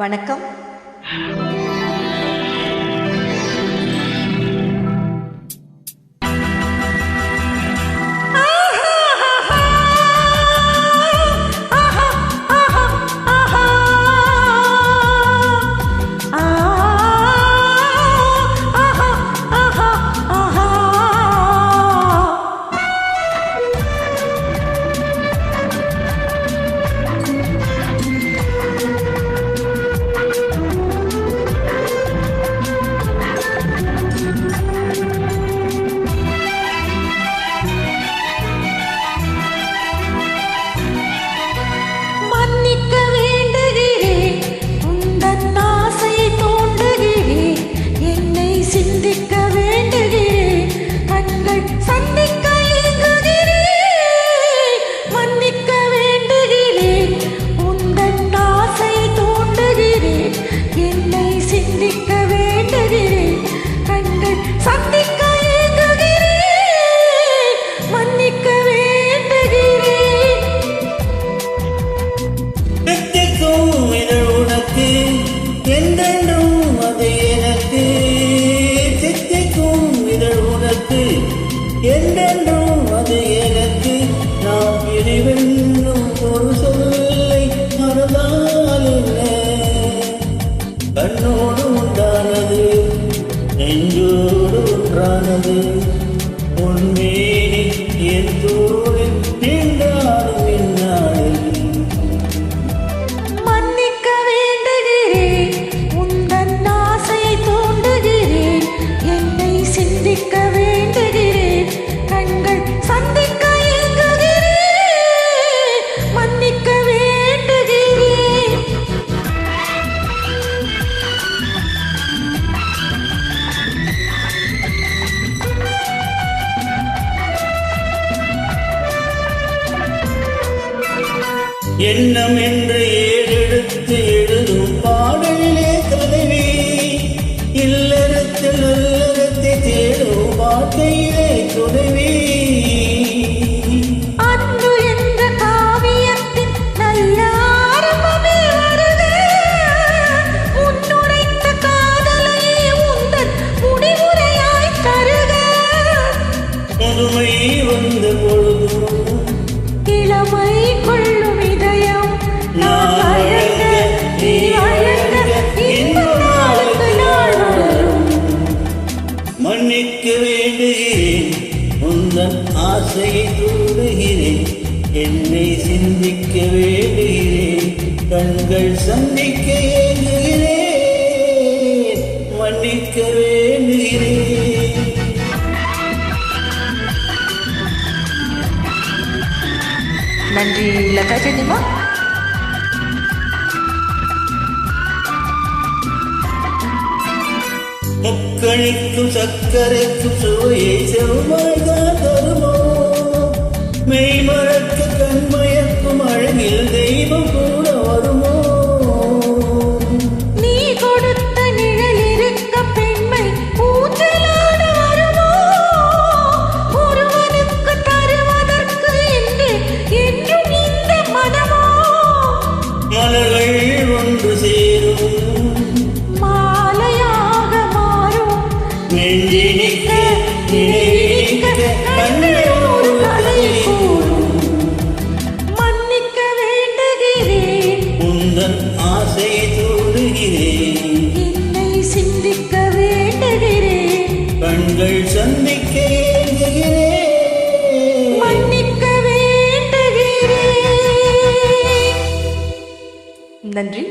வணக்கம். என்றென்றும் அது எனக்கு நான் பிரிவென்னும் ஒரு சொல்லை மறந்தால் கண்ணோடு உண்டானது நெஞ்சோடு ஒன்றானது பொன்மேனி என் தோளில் நின்றாடும் என்னாடு. மன்னிக்க வேண்டுகிறேன், உந்தன் ஆசையை தூண்டுகிறேன், என்னை சிந்திக்க வேண்டுகிறேன், கண்கள் சந்திக்க ஏங்குகிறேன், மன்னிக்க வேண்டுகிறேன். எண்ணம் என்று ஏறெடுத்து எழுதும் பாடலிலே தலைவி, இல்லறத்தில் நல்லறத்தை தேடும் வாழ்க்கையிலே துணைவி. அன்பு என்ற காவியத்தின் நல்ல ஆரம்பமே வருக, உன்னுரைத்த காதலையே உந்தன் முடிவுரையாய் தருக. முதுமை வந்த பொழுதும் இளமை கொள்ளும் இதயம் நான் வழங்க, நீ வழங்க, இந்த நாளுக்கு நாள் வளரும். மன்னிக்க வேண்டுகிறேன், உந்தன் ஆசையை தூண்டுகிறேன், என்னை சிந்திக்க வேண்டுகிறேன், கண்கள் சந்திக்க ஏங்குகிறேன், மன்னிக்க வேண்டுகிறேன். நன்றி லதா ஜெனிமா. முக்கணிக்கும் சர்க்கரைக்கும் சுவையை செவ்வாய்தான் தருமோ, மெய்மறக்க கண்மயக்கும் அழகில் தெய்வம் கூட வருமோ. நீ கொடுத்த நிழல் இருக்க பெண்மை ஊஞ்சலாட வருமோ, ஒருவனுக்கு தருவதற்கு என்று என்றும் இந்த மனமோ. மலர்கள் ஒன்று சேரும் மாலையாக மாறும், நெஞ்சினிக்க நினைவினிக்க கண்ணோடு கதை கூறும். மன்னிக்க வேண்டுகிறேன், உந்தன் ஆசையை தூண்டுகிறேன், என்னை சிந்திக்க வேண்டுகிறேன், கண்கள் சந்திக்க ஏங்குகிறேன். மன்னிக்க வேண்டுகிறேன். நன்றி.